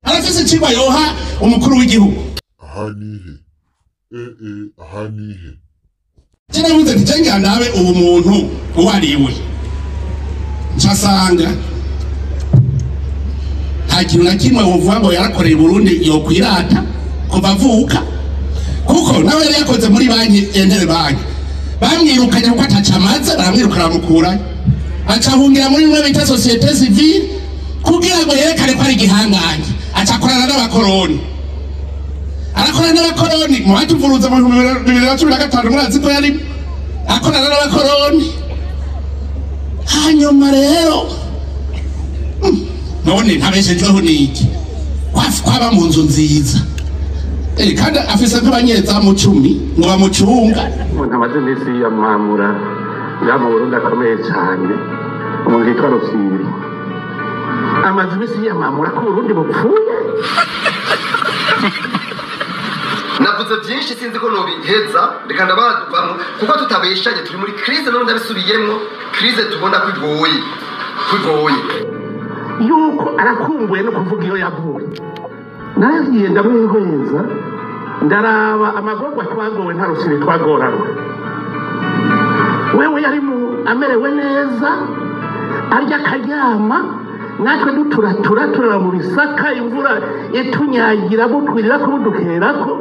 arafise icigwa yoha umukuru w'igihugu. ahanihe Kinavuze ati jenga ndabe ubu muntu uwariwe ncasanga nta kintu na kimwe wovuga ngo yarakoreye Burundi yokwirata kuva avuka, kuko nawe yari yakoze muri banki Entebe banki bamwirukanye kuko atacamaze baramwirukana bamukurayo acahungira muri mwe bita societe civile kugira ngo yerekane ko ari igihangange acakorana n'abakoroni arakorana n'abakoroni mu batuvuruza mu 2015 murazi ko yari akorana n'abakoroni. Hanyuma rero none ntabeshejeho niki kwaba mu nzu nziza kandi afise nk'abanyezamu 10 ngo bamucunga. Umuntu amaze iminsi yamamura mu Burundi akomeye cyane umuntu yitwa Rufiri amaze iminsi yamamura ko Burundi bupfuye. Navuze byinshi sinzi ko nobiheza reka ndabaduvamo kuko tutabeshanye turi muri crise none ndabisubiyemo crise tubona kwigoye yuko arakumbuye no kuvuga iyo yavuye. Naragiye ndamwihweza ndaraba amagorwa twagowe nta rusiri twagoranwe. Wewe yari amerewe neza arya akaryama natwe duturatura mu bisaka imvura itunyagira butwirira ko budukerako.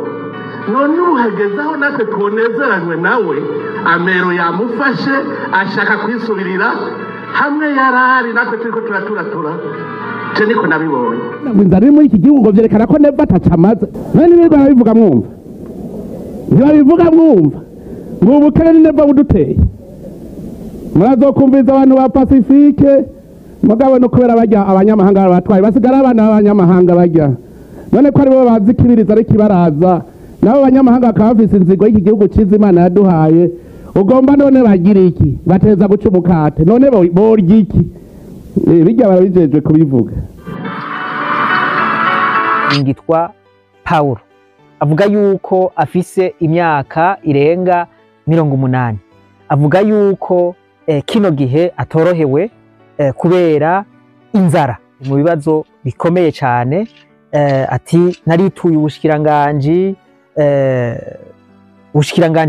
None uhagezaho natwe twonezeranywe nawe amero yamufashe ashaka kwisubirira hamwe yarari natwe turiko turaturatura je niko nabibonye. Inzara muri iki gihugu ngo vyerekana ko neba atacamaze none niba barabivuga mwumva ntibabivuga mwumva ngo ubukene ni neba buduteye murazokumviza abantu ba Pacifique mugabo no kubera bajya abanyamahanga batwaye basigara abana b'abanyamahanga bajya none ko aribo bazi kibiriza ari kibaraza nabo abanyamahanga bakafise inzigo y'iki gihugu cy'Imana yaduhaye ugomba none bagira iki bateza guca umukate none borya iki bijya barabijejwe kubivuga. Ngitwa Paulo avuga yuko afise imyaka irenga 80 avuga yuko kino gihe atorohewe kubera inzara mu bibazo bikomeye cyane. Ati narituye ubushikiranganje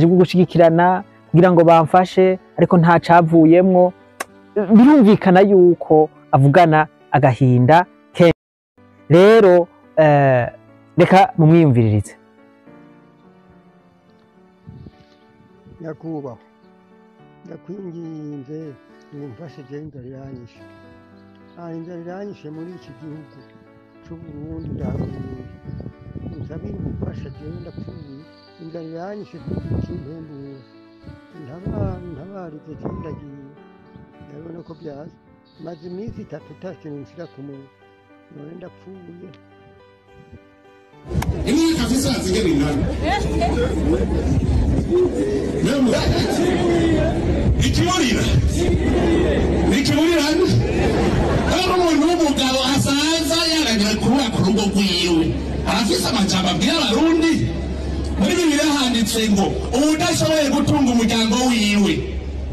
bwo gushigikirana kugira ngo bamfashe ariko nta cavuyemwo. Birumvikana yuko avugana agahinda kenshi. Rero reka mumwiyumviririze. Nyakubahwa ndakwinginze nimfashe inzara iranyishe inzara iranyishe muri iki gihugu cy'u Burundi ndakwinginze nsabire ubufasha jewe ndapfuye inzara iranyishe kukimpembura ntabarize kindagiye ndabona ko byaza maze iminsi 3 takintu nshira ku muntu none ndapfuye. Ini kafisa zingine ndani Nikimurira umuntu w'umugabo asaza yaragira kuba ku rugo rwiwe arafise amajambo abwira abarundi muri Bibiliya handitse ngo udashoboye gutunga umuryango wiwe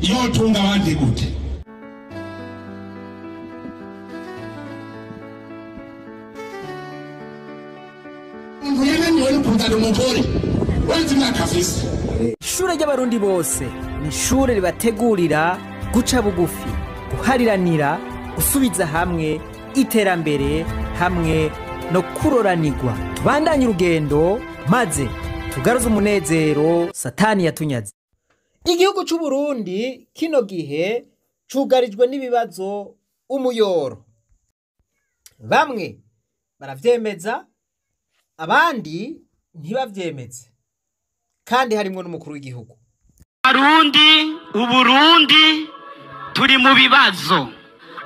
yotunga abandi gute. Ishure ry'abarundi bose ni ishure ribategurira guca bugufi, guhariranira, gusubiza hamwe iterambere hamwe no kuroranirwa. Tubandanye urugendo maze tugaruze umunezero satani yatunyaze. Igihugu cy'u Burundi kino gihe cugarijwe n'ibibazo umuyoro. Bamwe baravyemeza abandi ntibavyemeze kandi harimo n'umukuru w'igihugu. Uburundi turi mu bibazo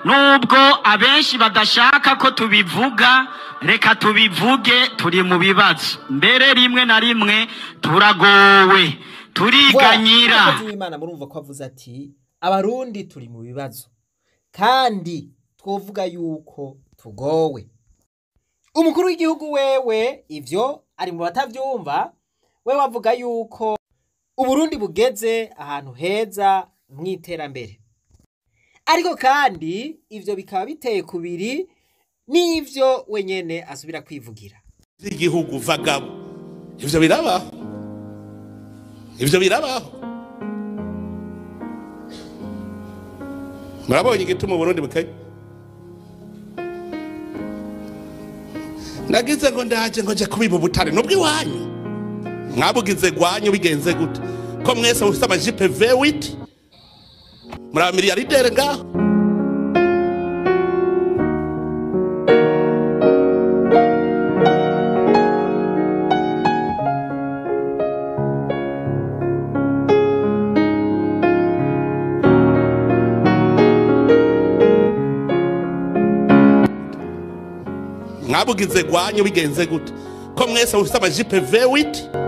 nubwo abenshi badashaka ko tubivuga reka tubivuge turi mu bibazo mbere rimwe na rimwe turagowe turiganyira. Imana murumva ko avuze ati abarundi turi mu bibazo kandi twovuga yuko tugowe. Umukuru w'igihugu wewe ivyo ari mu batavyumva wewe avuga yuko Uburundi bugeze ahantu heza mwiterambere. Ariko kandi ivyo bikaba biteye kubiri n'ivyo wenyene asubira kwivugira. Igihugu vagabo ivyo birabaho, ivyo birabaho. Murabonye igituma Burundi bukaye. Nagize ngo ndaje ngo je kubiba ubutare nubwo iwanyu mwabugize gwanyu bigenze gute ko mwese mufite amajipe V8 muri miliyardere ngaho. Mwabugize gwanyu bigenze gute ko mwese mufite amajipe V8.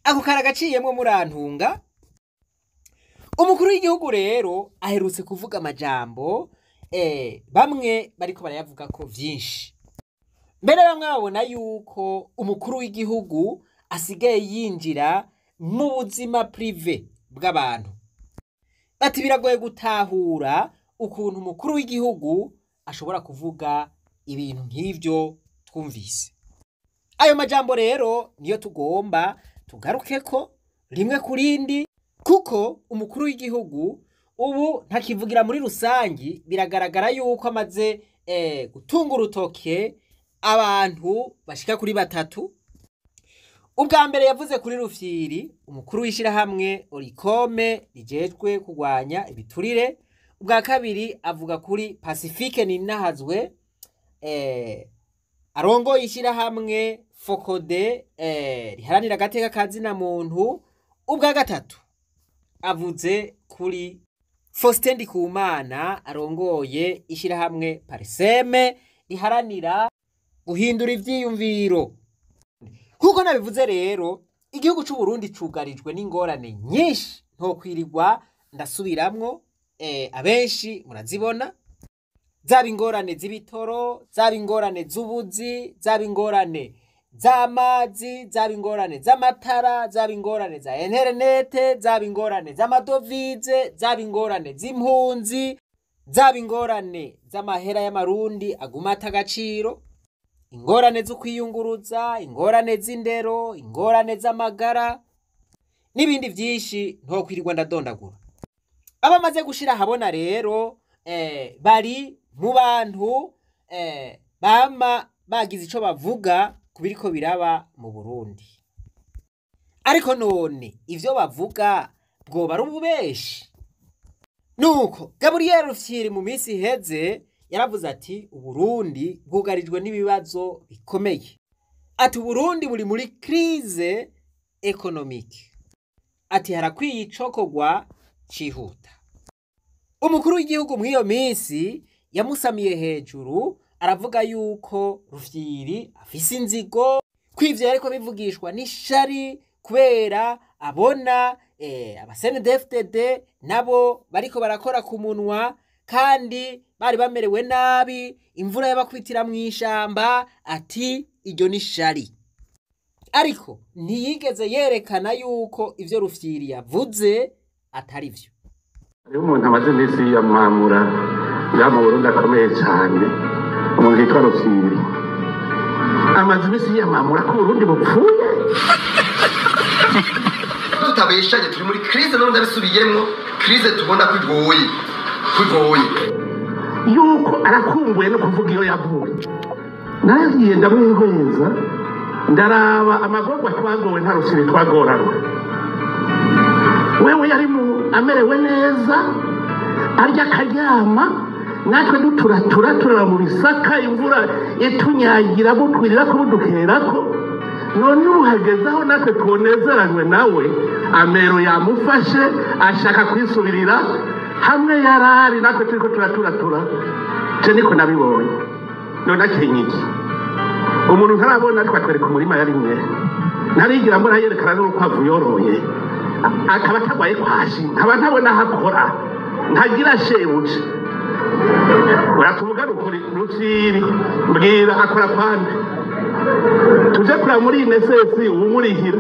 Ako karagaciyemwo murantunga. Umukuru w'igihugu rero aherutse kuvuga amajambo bamwe bariko barayavuga ko vyinshi. Mbere bamwe babona yuko umukuru w'igihugu asigaye yinjira mu buzima prive bw'abantu. Bati biragoye gutahura ukuntu umukuru w'igihugu ashobora kuvuga ibintu nk'ivyo twumvise. Ayo majambo rero niyo tugomba tugarukeko rimwe kurindi, kuko umukuru w'igihugu ubu ntakivugira muri rusangi. Biragaragara yuko amaze gutunga urutoke abantu bashika kuri 3. Ubwa mbere yavuze kuri Rufyiri, umukuru w'ishirahamwe Orikome rijejwe kurwanya ibiturire. Ubwa kabiri avuga kuri Pacifique Ninahazwe arongoye ishirahamwe Fokode riharanira agateka kazina muntu. Ubwa gatatu avuze kuri Faustin Ndikumana arongoye ishirahamwe Pariseme riharanira guhindura ivyiyumviro. Kuko nabivuze rero igihugu c'u Burundi cugarijwe n'ingorane nyinshi ntokwirirwa ndasubiramwo. Abenshi murazibona, zaba ingorane z'ibitoro, zaba ingorane z'ubuzi, zaba ingorane z'amazi, zaba ingorane z'amatara, zaba ingorane za interinete, zaba ingorane z'amadovize, zaba ingorane z'impunzi, zaba ingorane z'amahera y'amarundi aguma ata agaciro, ingorane zo kwiyunguruza, ingorane z'indero, ingorane z'amagara n'ibindi vyinshi ntokwirirwa ndadondagura. Abamaze gushira habona rero bari mu bantu bama bagize ico bavuga kubiriko biraba mu Burundi. Ariko none ivyo bavuga bwoba ari ububeshi? Nuko Gabriel Rufyiri mu minsi iheze yaravuze ati Uburundi bwugarijwe n'ibibazo bikomeye. Ati Uburundi buri muri crise économique. Ati harakwiye icokorwa cihuta. Umukuru w'igihugu mw'iyo minsi yamusamiye hejuru aravuga yuko Rufyiri afise inzigo, kwivyo ariko bivugishwa n'ishari kubera abona abaSNDFDD nabo bariko barakora ku munwa kandi bari bamerewe nabi, imvura yabakwitira mw'ishamba. Ati iryo ni shari. Ariko ntiyigeze yerekana yuko ivyo Rufyiri yavuze atari vyo. Iyo umuntu amaze iminsi yiyamamura mu Burundi akomeye cyane, umuntu yitwa Rufyiri amaze iminsi yiyamamura ko Burundi bupfuye. Tutabeshanye turi muri crise none ndabisubiyemwo, crise tubona kwigoye yuko arakumbuye no kuvuga iyo yavuye. Nagiye ndamwihweza ndaraba amagorwa twagowe nta Rufyiri twagoranwe. Wewe yari amerewe neza arya akaryama, natwe duturatura mu bisaka, imvura itunyagira butwirira ko budukerako. None uhagezaho natwe twonezeranywe nawe, amero yamufashe ashaka kwisubirira hamwe yarari, natwe turiko turaturatura. Je niko nabibonye. None akenyiki umuntu ntarabona ariko atwereka umurima yarimwe, ntarigira mbona yerekana n'urukwavu yoroye, akaba atagwaye kwashi, nkaba ntabona hakora, ntagira shebuce. Uratuvuga ukuri Rufyiri mbwira akora kwande? Tuje kura muri inesesi umurihira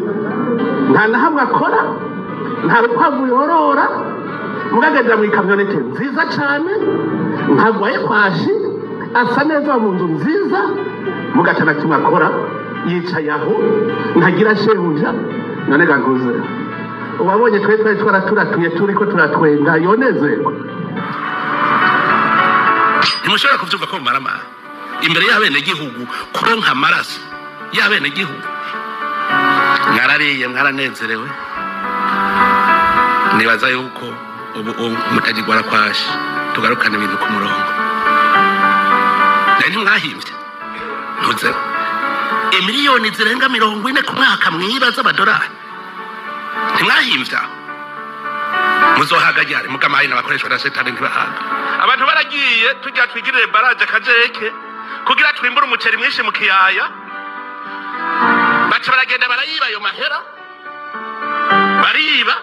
nta na hamwe akora. nta rukwavu yorora mugagendera mu ikamyonete nziza cyane ntagwaye kwashi asa neza mu nzu nziza mugaca na kimwe akora yicaye aho ntagira shebuja none gaguze ubabonye twari twaraturatuye turiko turatwenga yonezerwa ntimushobora kuvyumva ko mumarama imbere y'abenegihugu kuronka amaraso y'abenegihugu mwarariye mwaranezerewe nibaza yuko ubu mutagigwara kwashi tugarukana ibintu ku murongo ntimwahimvye ntuze imiliyoni zirenga 40 ku mwaka mwiba z'amadolari ntimwahimvya muzohaga ryari mugamaye n'abakoreshwa na setani ntibahaga abantu baragiye tujya twigirire baraje kajeke kugira twimbure umuceri mwinshi mu kiyaya baca baragenda barayiba ayo mahera bariba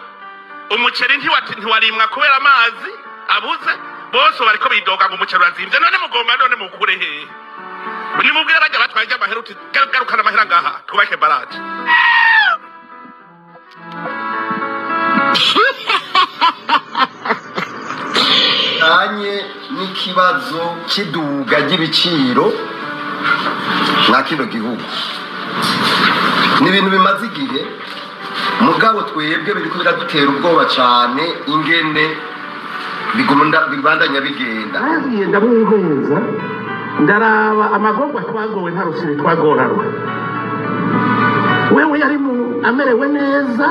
umuceri ntiwarimwa kubera amazi abuze bose bariko bidoga ngo umuceri urazimvye none mugomba none mukure hehe nimubwire bajya batwaye amahera uti garukana amahera ngaha twubake baraje anye n'ikibazo kiduga ry'ibiciro na kino gihugu ni ibintu bimaze igihe mugabo twebwe biriko biradutera ubwoba cyane ingene bibandanya bigenda ndamwihweza ndaraba amagorwa twagowe nta rusiri twagoranwe wewe yari amerewe neza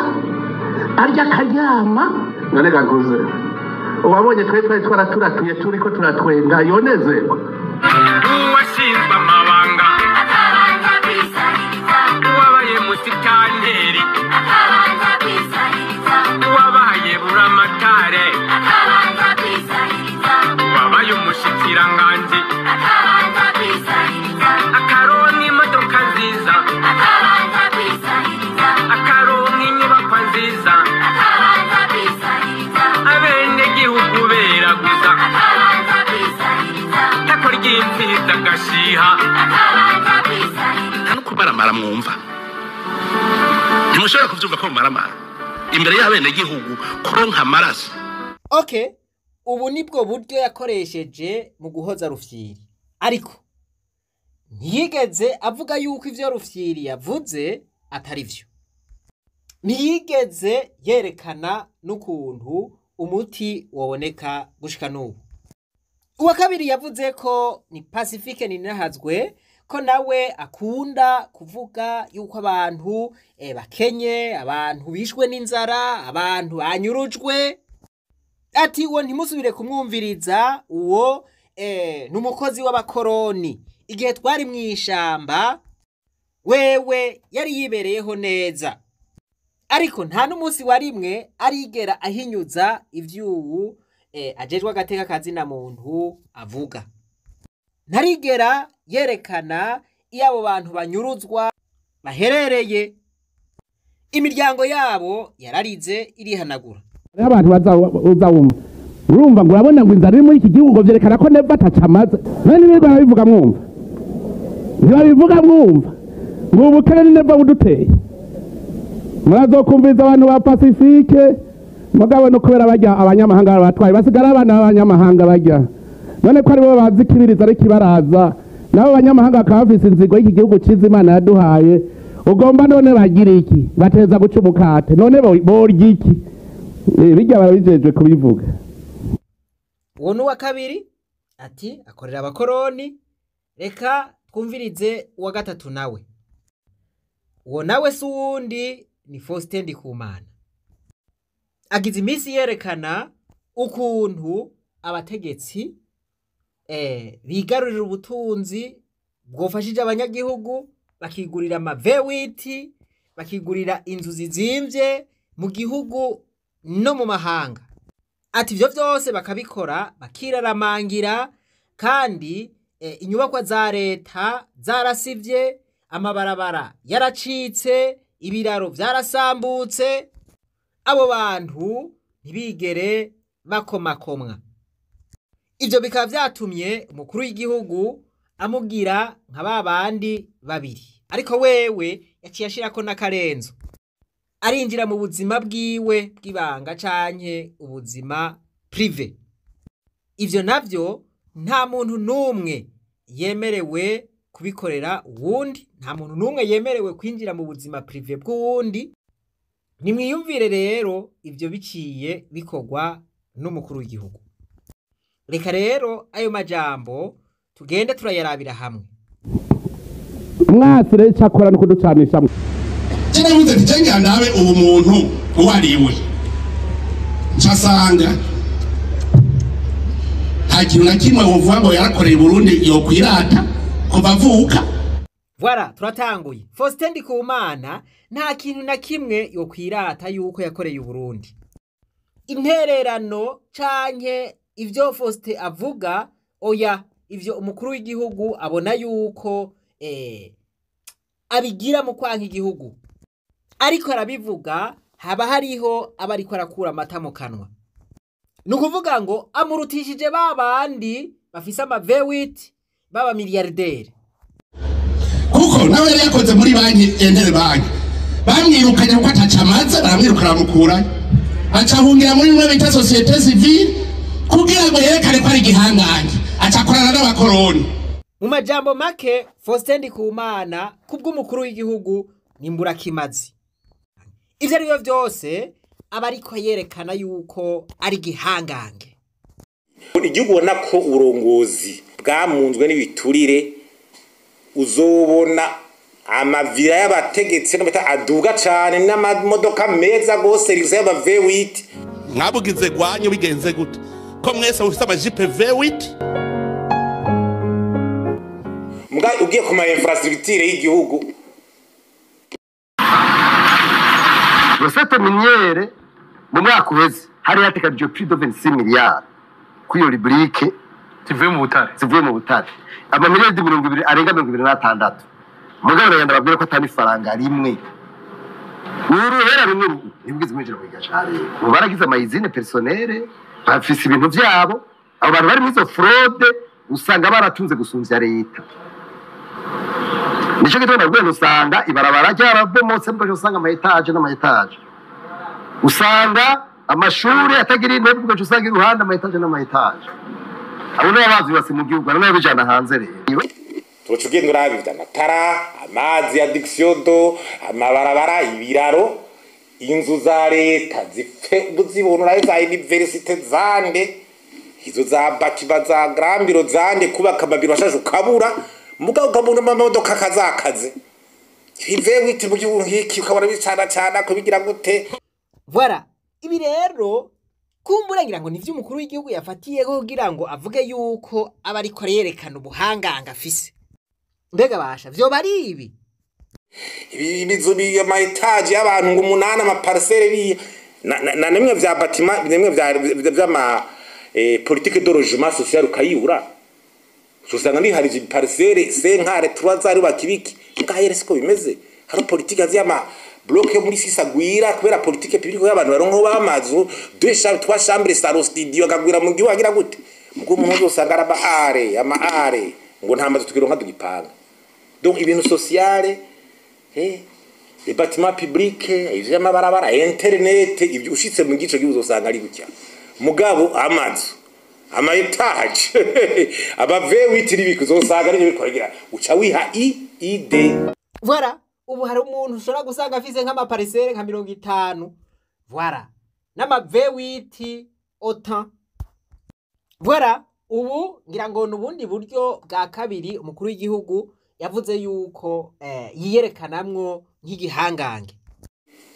arya akaryama none gaguze ubabonye twari twaraturatuye turiko turatwenga yonezerwa uwashinzwe amabanga akabanza kwisahiriza uwabaye musitanteri akabanza kwisahiriza uwabaye buramatare akabanza kwisahiriza uwabaye umushikiranganji akabanza kwisahiriza akaronka imodoka nziza akabanza kwisahiriza akaronka inyubakwa nziza akabanza kwisahiriza abenegihugu beraguza akabanza kwisahiriza takora igimpfizi agashiha akabanza kwisahiriza nta no kumaramara mwumva ntimushobora kuvyumva ko mumaramara imbere y'abenegihugu kuronka amaraso okay ubu nibwo buryo yakoresheje mu guhoza Rufyiri ariko ntiyigeze avuga yuko ivyo Rufyiri yavuze atari vyo ntiyigeze yerekana n'ukuntu umuti waboneka gushika n'ubu uwa kabiri yavuze ko ni Pacifique Ninahazwe ko nawe akunda kuvuga yuko abantu bakenye abantu bishwe n'inzara abantu banyurujwe ati uwo ntimusubire kumwumviriza uwo n'umukozi w'abakoroni igihe twari mw'ishamba wewe yari yibereyeho neza ariko nta n'umunsi warimwe arigera ahinyuza ivyuwu ajejwe agateka kazina muntu avuga ntarigera yerekana iyo abo bantu banyuruzwa baherereye imiryango yabo yararize irihanagura abantu bazawumva urumva ngo urabona ngo inzara iri muri iki gihugu ngo vyerekana ko neva atacamaze none nibwo babivuga mwumva ntibabivuga mwumva ngo ubukene ni neva buduteye murazokumviriza abantu ba Pacifique mugabo no kubera bajya abanyamahanga batwaye basigara abana b'abanyamahanga bajya none ko aribo bazi kibiriza ariko ibaraza nabo banyamahanga akaba bafise inzigo y'iki gihugu ciza Imana yaduhaye ugomba none bagira iki bateza guca umukate none borya iki bijya barabijejwe kubivuga uwo n'uwa kabiri ati akorera abakoroni reka twumvirize uwa gatatu nawe uwo nawe si uwundi ni Faustin Ndikumana agize iminsi yerekana ukuntu abategetsi bigarurira ubutunzi bwofashije abanyagihugu bakigurira amavewiti bakigurira inzu zizimvye mu gihugu no mu mahanga ati ivyo vyose bakabikora bakiraramangira kandi inyubakwa za leta zarasivye amabarabara yaracitse ibiraro vyarasambutse abo bantu ntibigere bakomakomwa ivyo bikaba vyatumye umukuru w'igihugu amugira nka babandi babiri ariko wewe yaciye ashirako n'akarenzo arinjira mu buzima bwiwe bw'ibanga canke ubuzima prive. Ivyo navyo nta muntu n'umwe yemerewe kubikorera uwundi, nta muntu n'umwe yemerewe kwinjira mu buzima prive bw'uwundi. Nimwiyumvire rero ivyo biciye bikorwa n'umukuru w'igihugu. Reka rero ayo majambo tugende turayarabira hamwe. Mwasi rero cyakora no kuducanisha mwe. Kinavuze kicenga nawe ubu muntu uwariwe. Nsanga nta kintu na kimwe uvuga ngo yarakoreye Burundi yo kwirata kuva avuka. Voilà, turatanguye. Faustin Ndikumana nta kintu na kimwe yo kwirata yuko yakoreye Burundi. Intererano canke ivyo Faustin avuga, oya, ivyo umukuru w'igihugu abona yuko abigira mu kwanka igihugu. Ariko arabivuga haba hariho abariko arakura amata mu kanwa. Nukuvuga ngo amurutishije babandi bafise ama V8 baba milliardaire. Kuko nawe yari yakoze muri banki Entele banki. Bamwirukanye kuko atacamaze baramwirukana bamukura. Acahungira muri mwe bita societe civile kugira ngo yerekane ko ari gihangange. Acakorana n'abakoroni. Mu majambo make Faustin Ndikumana kubw'umukuru w'igihugu nimbura kimazi. Ivyo ari byo byose aba ariko yerekana yuko ari gihangange. Igihugu ubona ko uburongozi bwamunzwe n'ibiturire, uzobona amavira y'abategetsi n'abata aduga cyane n'amamodoka meza gose rize y'aba V8. Mwabugize gwanyu bigenze gute ko mwese ufite amajipe V8? Mbwa ugiye ku ma infrastructure y'igihugu. Recette minière mu mwaka uheze hari yatekanijwe plus de 26 milliards kuyo rubrique zivuye mu butare amamiliyoni 20 arenga 26. Mugabo yagenda babwira ko atani faranga rimwe uruhera rumwe nibwize mwinjira mu gashare baragize amayizine personnel bafise ibintu vyabo abo bantu bari muri zo fraude usanga baratunze gusumvya leta. Nisho gitona gwe usanga ibarabara ryarabomotse mbwo usanga ama etage n'ama etage. Usanga amashuri atagira intebe mbwo usanga iruhande ama etage n'ama etage. Abo nibo bazi base mu gihugu nabo bijana hanze rero. Tucugenda urabivya amatara, amazi ya dictiondo, amabarabara, ibiraro, inzu za leta zipfe buzibonura za universite zande, izo za bakiba za grambiro zande kubaka amabiro ashaje ukabura. Mugabo ukabona amamodoka kazakaze. Ive witi mu gihugu nkiki ukabona bicana cyana kubigira gute. Voilà, ibi rero kumburangira ngo nivyo umukuru w'igihugu yafatiye ko kugira ngo avuge yuko aba ariko yerekana ubuhanganga afise. Mbega basha vyo bari ibi. Ibizo bi ama etage y'abantu ngo 8 ama parcelle bi na nemwe vya bâtiment nemwe vya ma politique de logement social ukayibura. Usanga ni hari parcelle senkare turazari bakibiki ngahera siko bimeze. Hari politique aziyama bloque muri sisagwira kubera politique publique y'abantu baronko bamazu 2 chambres salo studio akagwira mu gihugu agira gute. Mugo umuntu usanga araba ama are ngo nta mazu tukironka dugipanga. Donc ibintu sociale les bâtiments publics ivy'amabarabara internet ibyo ushitse mu gice gihuzo usanga ari gutya. Mugabo amazu ama etage aba V8 ribikuzo usanga ari bikoragira uca wiha ide. Voilà, ubu hari umuntu ushobora gusanga afise nk'ama parcelle nka 50. Voilà, n'ama V8 autant. Voilà, ubu ngira ngo nubundi buryo bwa kabiri umukuru w'igihugu yavuze yuko yiyerekanamwo nk'igihangange.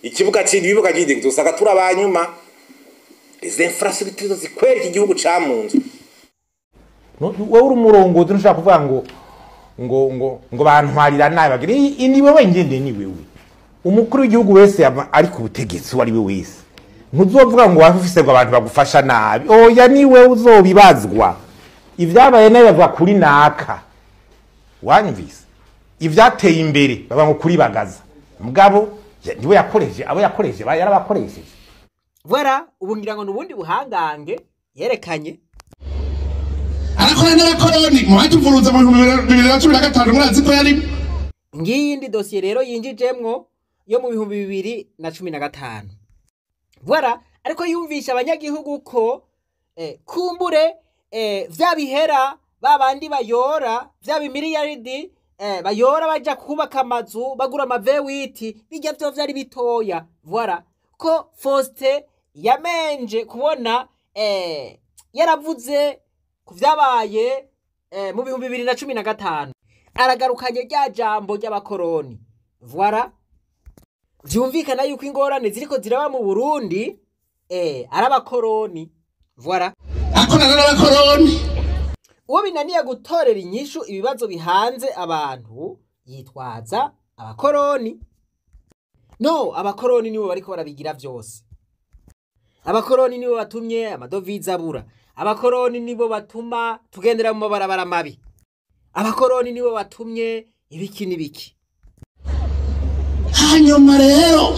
Ikibuga cy'ibibuga gide usanga turabanyuma les infrastructures zikwera iki gihugu camunze. Wowe uri umurongozi ntushaka kuvuga ngo bantwarira nabi bagira ni wewe ngende ni wewe. Umukuru w'igihugu wese ari ku butegetsi wari we wese. Ntuzovuga ngo wafise ngo abantu bagufasha nabi. Oya ni wewe uzobibazwa. Ivyabaye nayo bavuga kuri naka. Wanyumvise ivyateye imbere baba ngo kuri bagaza mugabo niwe yakoreje abo yakoreje yarabakoresheje. Voilà, ubu ngira ngo nubundi buhangange yerekanye arakora n'abakoroni mu batuvuruza mu 2015 murazi ko yari ngiyindi dossier rero yinjijemwo yo mu 2015 voilà ariko yumvisha abanyagihugu ko kumbure vya bihera babandi bayora vya bimiliyaridi bayora baja kubaka amazu bagura amavewiti bijya vyo vyari bitoya voilà ko Faustin yamenje kubona yaravuze ku vyabaye mu 2015 aragarukanye rya jambo ry'abakoroni voilà vyumvikana yuko ingorane ziriko ziraba mu Burundi arabakoroni voilà akorana n'abakoroni uwo binaniye gutorera inyishu ibibazo bihanze abantu yitwaza abakoroni no abakoroni nibo bariko barabigira vyose abakoroni nibo batumye amadovize abura abakoroni nibo batuma tugendera mu mabarabara mabi abakoroni nibo batumye ibiki n'ibiki hanyuma rero